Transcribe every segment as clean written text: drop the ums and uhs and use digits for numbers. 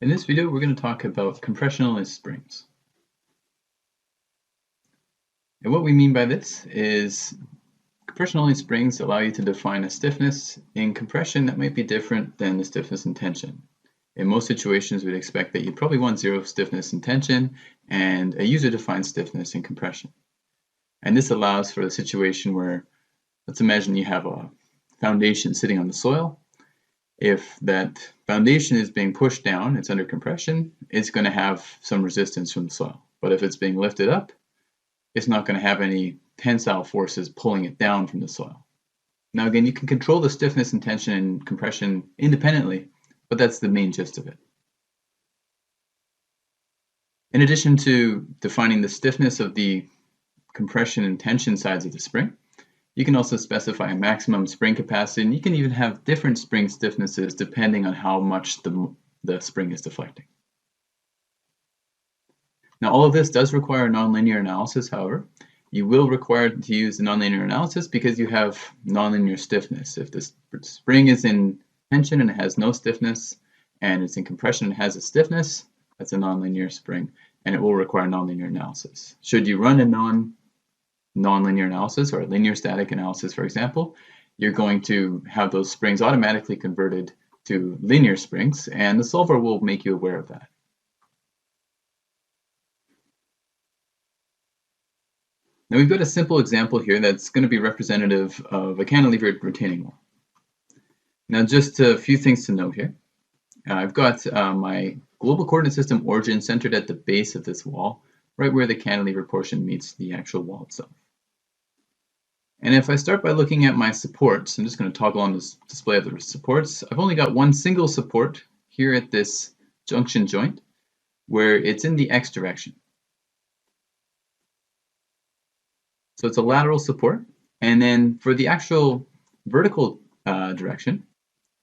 In this video, we're going to talk about compressionless springs. And what we mean by this is compression-only springs allow you to define a stiffness in compression that might be different than the stiffness in tension. In most situations, we'd expect that you probably want zero stiffness in tension and a user-defined stiffness in compression. And this allows for a situation where, let's imagine you have a foundation sitting on the soil. If that foundation is being pushed down, it's under compression, it's going to have some resistance from the soil. But if it's being lifted up, it's not going to have any tensile forces pulling it down from the soil. Now again, you can control the stiffness and tension and compression independently, but that's the main gist of it. In addition to defining the stiffness of the compression and tension sides of the spring, you can also specify a maximum spring capacity, and you can even have different spring stiffnesses depending on how much the spring is deflecting. Now, all of this does require nonlinear analysis, however. You will require to use the nonlinear analysis because you have nonlinear stiffness. If the spring is in tension and it has no stiffness, and it's in compression and it has a stiffness, that's a nonlinear spring, and it will require nonlinear analysis. Should you run a nonlinear analysis or a linear static analysis, for example, you're going to have those springs automatically converted to linear springs, and the solver will make you aware of that. Now we've got a simple example here that's going to be representative of a cantilevered retaining wall. Now just a few things to note here. I've got my global coordinate system origin centered at the base of this wall, right where the cantilever portion meets the actual wall itself. And if I start by looking at my supports, I'm just going to toggle on this display of the supports. I've only got one single support here at this junction joint where it's in the X direction. So it's a lateral support. And then for the actual vertical direction,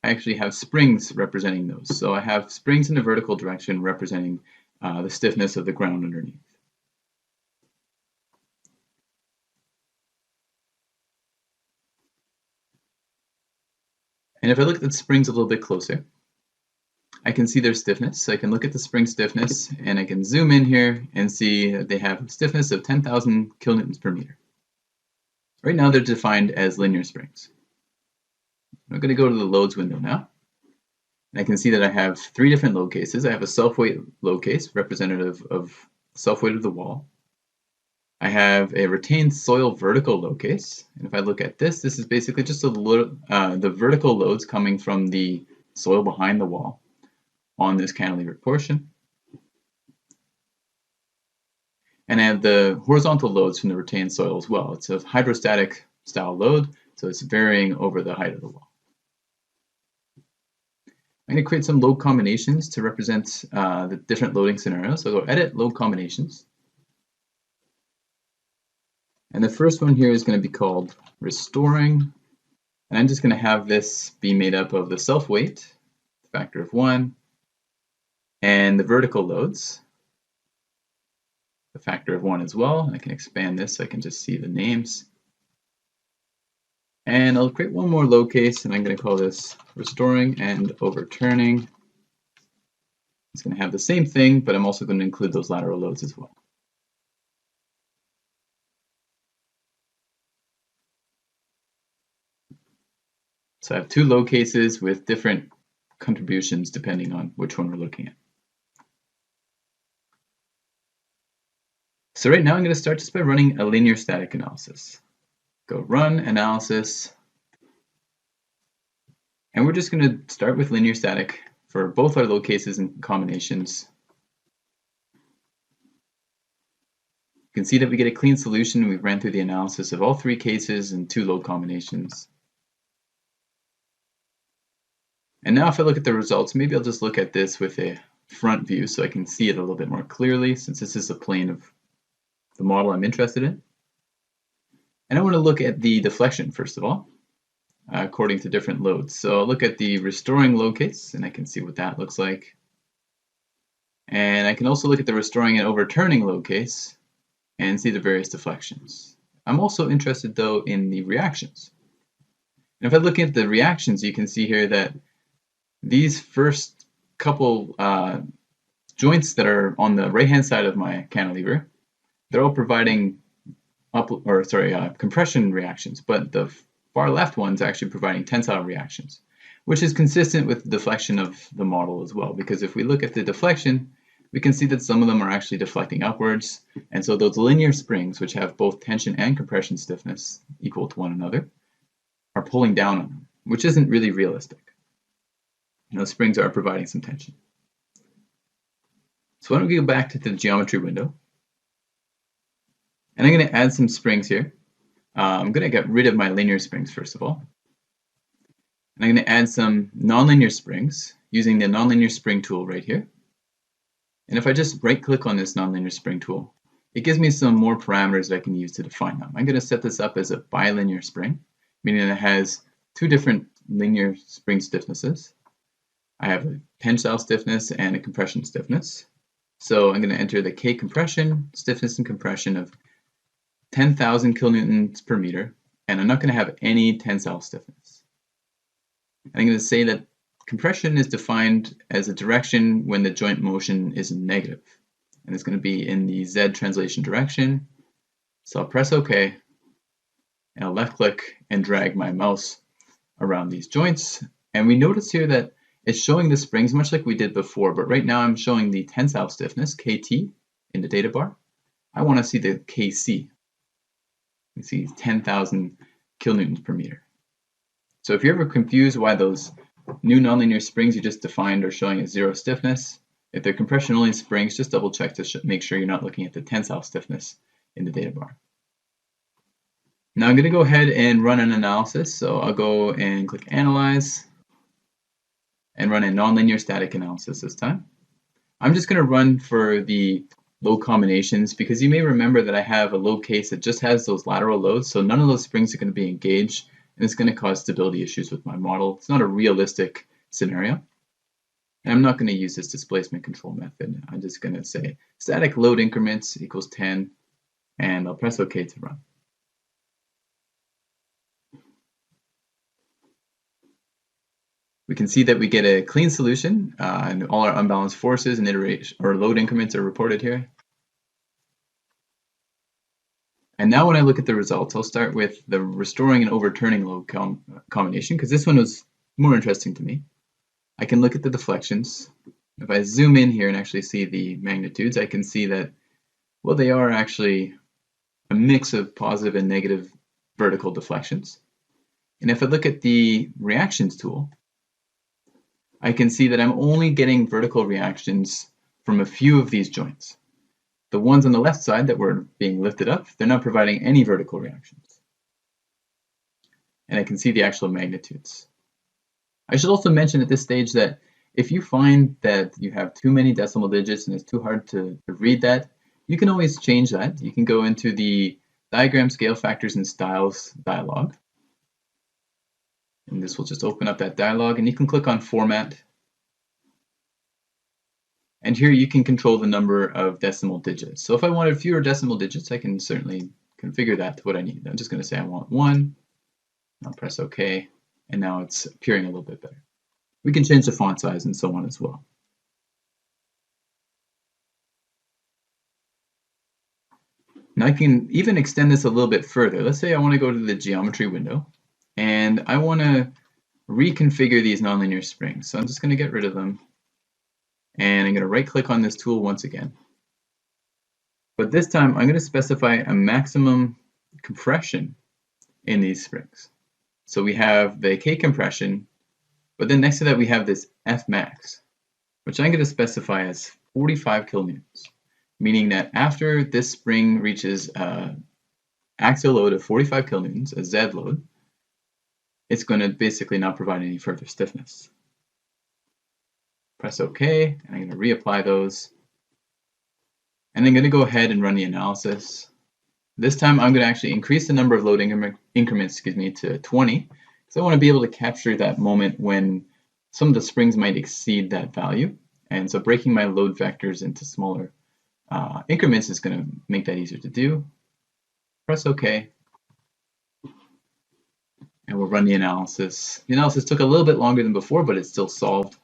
I actually have springs representing those. So I have springs in the vertical direction representing the stiffness of the ground underneath. And if I look at the springs a little bit closer, I can see their stiffness. So I can look at the spring stiffness and I can zoom in here and see that they have a stiffness of 10,000 kilonewtons per meter. Right now they're defined as linear springs. I'm going to go to the loads window now. And I can see that I have three different load cases. I have a self-weight load case representative of self-weight of the wall. I have a retained soil vertical load case. And if I look at this, this is basically just the vertical loads coming from the soil behind the wall on this cantilevered portion. And I have the horizontal loads from the retained soil as well. It's a hydrostatic style load, so it's varying over the height of the wall. I'm going to create some load combinations to represent the different loading scenarios. So I'll go Edit, Load Combinations. And the first one here is going to be called Restoring. And I'm just going to have this be made up of the self-weight, factor of 1, and the vertical loads, the factor of 1 as well. And I can expand this so I can just see the names. And I'll create one more load case, and I'm going to call this Restoring and Overturning. It's going to have the same thing, but I'm also going to include those lateral loads as well. So I have two load cases with different contributions depending on which one we're looking at. So right now I'm going to start just by running a linear static analysis. Go Run Analysis. And we're just going to start with linear static for both our load cases and combinations. You can see that we get a clean solution. We've ran through the analysis of all three cases and two load combinations. And now if I look at the results, maybe I'll just look at this with a front view so I can see it a little bit more clearly, since this is the plane of the model I'm interested in. And I want to look at the deflection first of all, according to different loads. So I'll look at the restoring load case, and I can see what that looks like. And I can also look at the restoring and overturning load case and see the various deflections. I'm also interested though in the reactions. And if I look at the reactions, you can see here that these first couple joints that are on the right-hand side of my cantilever. They're all providing compression reactions, but the far left one's actually providing tensile reactions, which is consistent with the deflection of the model as well. Because if we look at the deflection, we can see that some of them are actually deflecting upwards, and so those linear springs, which have both tension and compression stiffness equal to one another, are pulling down on them, which isn't really realistic. Those springs are providing some tension. So why don't we go back to the geometry window, and I'm going to add some springs here. I'm going to get rid of my linear springs first of all. And I'm going to add some nonlinear springs using the nonlinear spring tool right here. And if I just right click on this nonlinear spring tool, it gives me some more parameters that I can use to define them. I'm going to set this up as a bilinear spring, meaning that it has two different linear spring stiffnesses. I have a tensile stiffness and a compression stiffness. So I'm going to enter the K compression, stiffness and compression of 10,000 kilonewtons per meter, and I'm not going to have any tensile stiffness. I'm going to say that compression is defined as a direction when the joint motion is negative, and it's going to be in the Z translation direction. So I'll press OK, and I'll left click and drag my mouse around these joints, and we notice here that it's showing the springs much like we did before, but right now I'm showing the tensile stiffness, KT, in the data bar. I want to see the KC. You see 10,000 kilonewtons per meter. So if you're ever confused why those new nonlinear springs you just defined are showing a zero stiffness, if they're compression only springs, just double check to make sure you're not looking at the tensile stiffness in the data bar. Now I'm going to go ahead and run an analysis. So I'll go and click Analyze and run a nonlinear static analysis this time. I'm just going to run for the load combinations because you may remember that I have a load case that just has those lateral loads, so none of those springs are going to be engaged, and it's going to cause stability issues with my model. It's not a realistic scenario. And I'm not going to use this displacement control method. I'm just going to say static load increments equals 10, and I'll press OK to run. We can see that we get a clean solution, and all our unbalanced forces and iteration or load increments are reported here. And now when I look at the results, I'll start with the restoring and overturning load combination, because this one was more interesting to me. I can look at the deflections. If I zoom in here and actually see the magnitudes, I can see that, well, they are actually a mix of positive and negative vertical deflections. And if I look at the reactions tool, I can see that I'm only getting vertical reactions from a few of these joints. The ones on the left side that were being lifted up, they're not providing any vertical reactions. And I can see the actual magnitudes. I should also mention at this stage that if you find that you have too many decimal digits and it's too hard to read that, you can always change that. You can go into the Diagram, Scale Factors, and Styles dialog. And this will just open up that dialog, and you can click on Format. And here you can control the number of decimal digits. So if I wanted fewer decimal digits, I can certainly configure that to what I need. I'm just going to say I want 1. I'll press OK, and now it's appearing a little bit better. We can change the font size and so on as well. Now I can even extend this a little bit further. Let's say I want to go to the geometry window, and I want to reconfigure these nonlinear springs. So I'm just going to get rid of them, and I'm going to right click on this tool once again. But this time I'm going to specify a maximum compression in these springs. So we have the K compression, but then next to that we have this F max, which I'm going to specify as 45 kilonewtons, meaning that after this spring reaches axial load of 45 kilonewtons, a Z load, it's going to basically not provide any further stiffness. Press OK, and I'm going to reapply those. And I'm going to go ahead and run the analysis. This time I'm going to actually increase the number of load increments to 20, because I want to be able to capture that moment when some of the springs might exceed that value. And so breaking my load vectors into smaller increments is going to make that easier to do. Press OK. And we'll run the analysis. The analysis took a little bit longer than before, but it's still solved.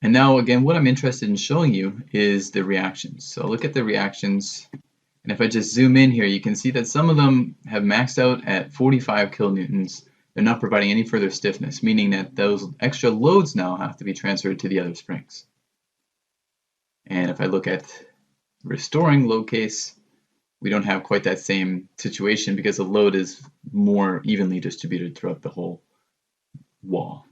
And now again, what I'm interested in showing you is the reactions. So look at the reactions, and if I just zoom in here, you can see that some of them have maxed out at 45 kilonewtons. They're not providing any further stiffness, meaning that those extra loads now have to be transferred to the other springs. And if I look at restoring load case, we don't have quite that same situation because the load is more evenly distributed throughout the whole wall.